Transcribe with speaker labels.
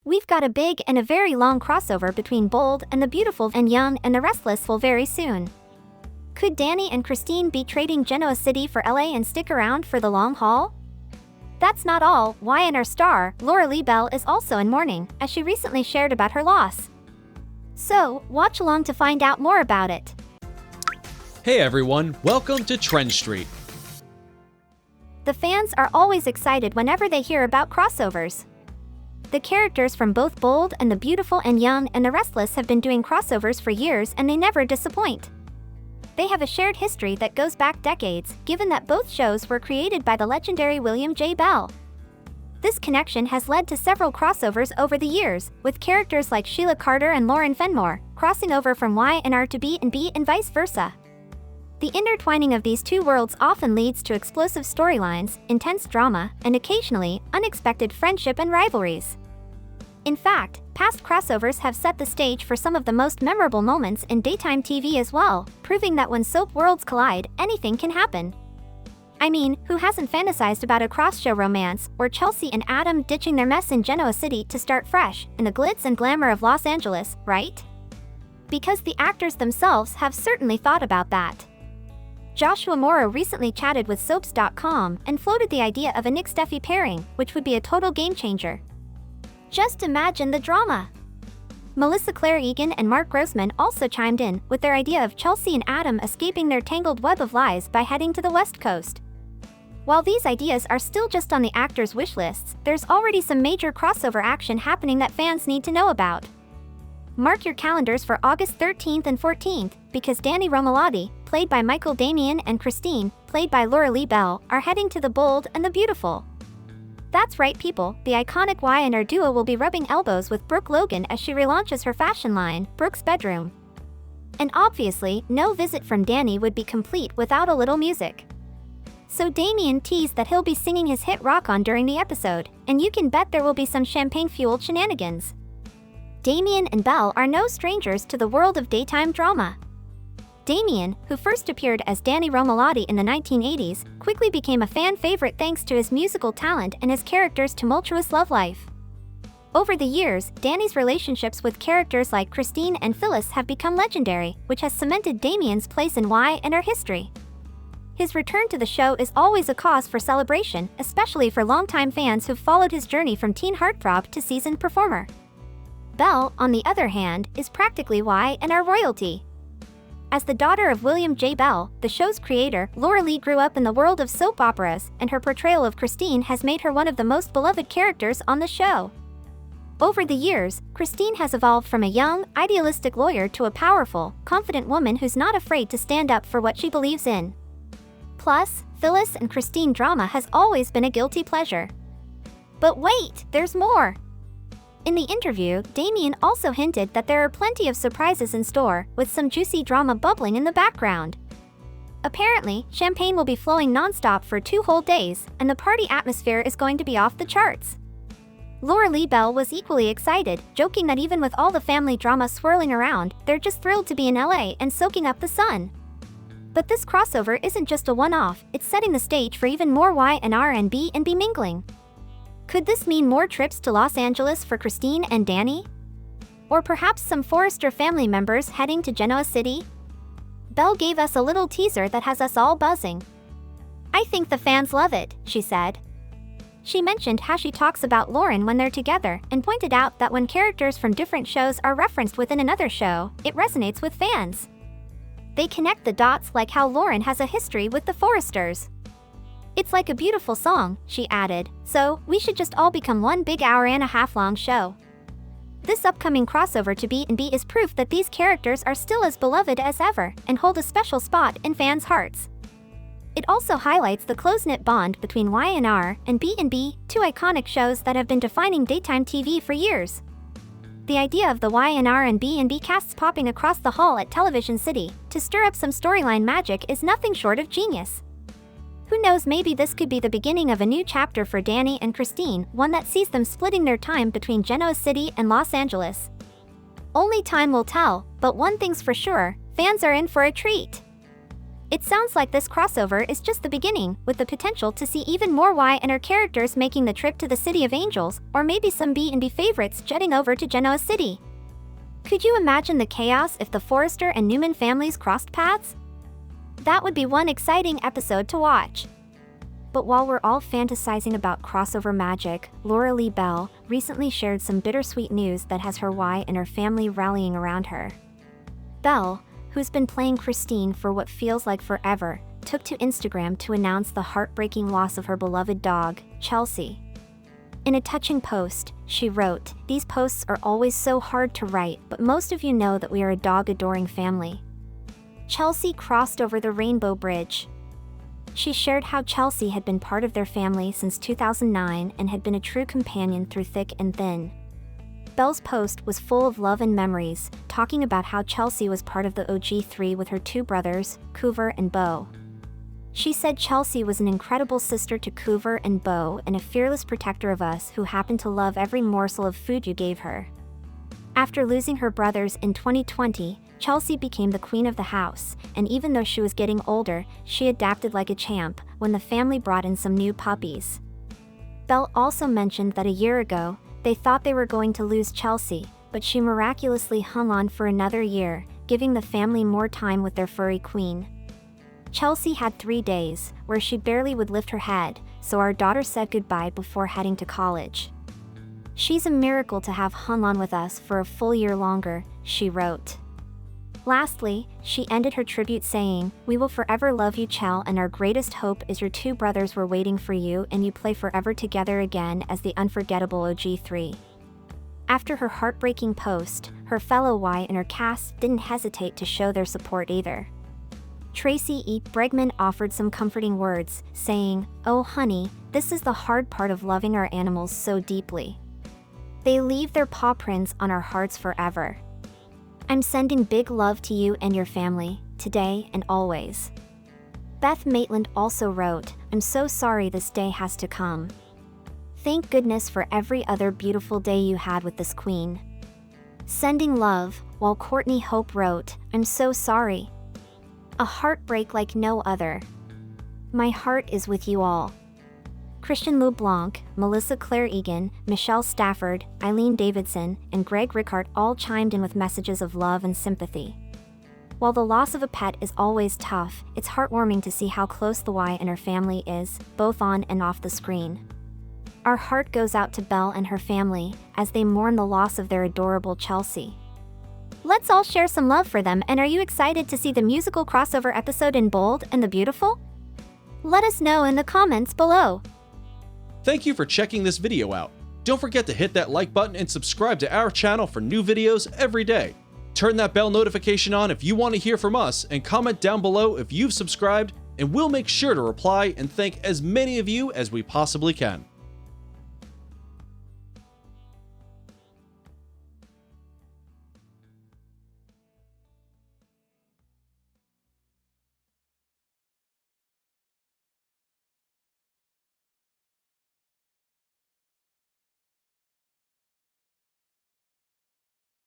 Speaker 1: We've got a big and a very long crossover between Bold and the Beautiful and Young and the Restless will very soon. Could Danny and Christine be trading Genoa City for LA and stick around for the long haul? That's not all. Y&R star, Lauralee Bell is also in mourning, as she recently shared about her loss. So, watch along to find out more about it.
Speaker 2: Hey everyone, welcome to TrendStreet.
Speaker 1: The fans are always excited whenever they hear about crossovers. The characters from both Bold and the Beautiful and Young and the Restless have been doing crossovers for years and they never disappoint. They have a shared history that goes back decades, given that both shows were created by the legendary William J. Bell. This connection has led to several crossovers over the years, with characters like Sheila Carter and Lauren Fenmore crossing over from Y&R to B&B and vice versa. The intertwining of these two worlds often leads to explosive storylines, intense drama, and occasionally, unexpected friendship and rivalries. In fact, past crossovers have set the stage for some of the most memorable moments in daytime TV as well, proving that when soap worlds collide, anything can happen. I mean, who hasn't fantasized about a cross-show romance, or Chelsea and Adam ditching their mess in Genoa City to start fresh, in the glitz and glamour of Los Angeles, right? Because the actors themselves have certainly thought about that. Joshua Mora recently chatted with Soaps.com and floated the idea of a Nick-Steffi pairing, which would be a total game-changer. Just imagine the drama! Melissa Claire Egan and Mark Grossman also chimed in with their idea of Chelsea and Adam escaping their tangled web of lies by heading to the West Coast. While these ideas are still just on the actors' wish lists, there's already some major crossover action happening that fans need to know about. Mark your calendars for August 13th and 14th, because Danny Romalotti, played by Michael Damian, and Christine, played by Lauralee Bell, are heading to the Bold and the Beautiful. That's right people, the iconic Y&R duo will be rubbing elbows with Brooke Logan as she relaunches her fashion line, Brooke's Bedroom. And obviously, no visit from Danny would be complete without a little music. So Damian teased that he'll be singing his hit Rock On during the episode, and you can bet there will be some champagne-fueled shenanigans. Damian and Belle are no strangers to the world of daytime drama. Damian, who first appeared as Danny Romalotti in the 1980s, quickly became a fan favorite thanks to his musical talent and his character's tumultuous love life. Over the years, Danny's relationships with characters like Christine and Phyllis have become legendary, which has cemented Damian's place in Y&R history. His return to the show is always a cause for celebration, especially for longtime fans who've followed his journey from teen heartthrob to seasoned performer. Belle, on the other hand, is practically Y&R royalty. As the daughter of William J. Bell, the show's creator, Lauralee grew up in the world of soap operas, and her portrayal of Christine has made her one of the most beloved characters on the show. Over the years, Christine has evolved from a young, idealistic lawyer to a powerful, confident woman who's not afraid to stand up for what she believes in. Plus, Phyllis and Christine drama has always been a guilty pleasure. But wait, there's more! In the interview, Damian also hinted that there are plenty of surprises in store, with some juicy drama bubbling in the background. Apparently, champagne will be flowing non-stop for 2 whole days, and the party atmosphere is going to be off the charts. Lauralee Bell was equally excited, joking that even with all the family drama swirling around, they're just thrilled to be in LA and soaking up the sun. But this crossover isn't just a one-off, it's setting the stage for even more Y&R and B&B mingling. Could this mean more trips to Los Angeles for Christine and Danny? Or perhaps some Forrester family members heading to Genoa City? Belle gave us a little teaser that has us all buzzing. "I think the fans love it," she said. She mentioned how she talks about Lauren when they're together, and pointed out that when characters from different shows are referenced within another show, it resonates with fans. They connect the dots like how Lauren has a history with the Forresters. "It's like a beautiful song," she added, "so we should just all become one big hour-and-a-half-long show." This upcoming crossover to B&B is proof that these characters are still as beloved as ever and hold a special spot in fans' hearts. It also highlights the close-knit bond between Y&R and B&B, two iconic shows that have been defining daytime TV for years. The idea of the Y&R and B&B casts popping across the hall at Television City to stir up some storyline magic is nothing short of genius. Who knows, maybe this could be the beginning of a new chapter for Danny and Christine, one that sees them splitting their time between Genoa City and Los Angeles. Only time will tell, but one thing's for sure, fans are in for a treat. It sounds like this crossover is just the beginning, with the potential to see even more Y and her characters making the trip to the City of Angels, or maybe some B&B favorites jetting over to Genoa City. Could you imagine the chaos if the Forrester and Newman families crossed paths? That would be one exciting episode to watch. But while we're all fantasizing about crossover magic, Lauralee Bell recently shared some bittersweet news that has her Y and her family rallying around her. Bell, who's been playing Christine for what feels like forever, took to Instagram to announce the heartbreaking loss of her beloved dog, Chelsea. In a touching post, she wrote, "These posts are always so hard to write, but most of you know that we are a dog-adoring family. Chelsea crossed over the Rainbow Bridge." She shared how Chelsea had been part of their family since 2009 and had been a true companion through thick and thin. Bell's post was full of love and memories, talking about how Chelsea was part of the OG3 with her two brothers, Coover and Beau. She said Chelsea was an incredible sister to Coover and Beau and a fearless protector of us who happened to love every morsel of food you gave her. After losing her brothers in 2020, Chelsea became the queen of the house, and even though she was getting older, she adapted like a champ when the family brought in some new puppies. Bell also mentioned that a year ago, they thought they were going to lose Chelsea, but she miraculously hung on for another year, giving the family more time with their furry queen. Chelsea had 3 days, where she barely would lift her head, so our daughter said goodbye before heading to college. "She's a miracle to have hung on with us for a full year longer," she wrote. Lastly, she ended her tribute saying, "We will forever love you, Chell, and our greatest hope is your two brothers were waiting for you and you play forever together again as the unforgettable OG3. After her heartbreaking post, her fellow Y and her cast didn't hesitate to show their support either. Tracy E. Bregman offered some comforting words, saying, "Oh honey, this is the hard part of loving our animals so deeply. They leave their paw prints on our hearts forever. I'm sending big love to you and your family, today and always." Beth Maitland also wrote, "I'm so sorry this day has to come. Thank goodness for every other beautiful day you had with this queen. Sending love," while Courtney Hope wrote, "I'm so sorry. A heartbreak like no other. My heart is with you all." Christian LeBlanc, Melissa Claire Egan, Michelle Stafford, Eileen Davidson, and Greg Rickard all chimed in with messages of love and sympathy. While the loss of a pet is always tough, it's heartwarming to see how close the Y and her family is, both on and off the screen. Our heart goes out to Belle and her family, as they mourn the loss of their adorable Chelsea. Let's all share some love for them, and are you excited to see the musical crossover episode in Bold and the Beautiful? Let us know in the comments below.
Speaker 2: Thank you for checking this video out. Don't forget to hit that like button and subscribe to our channel for new videos every day. Turn that bell notification on if you want to hear from us, and comment down below if you've subscribed, and we'll make sure to reply and thank as many of you as we possibly can.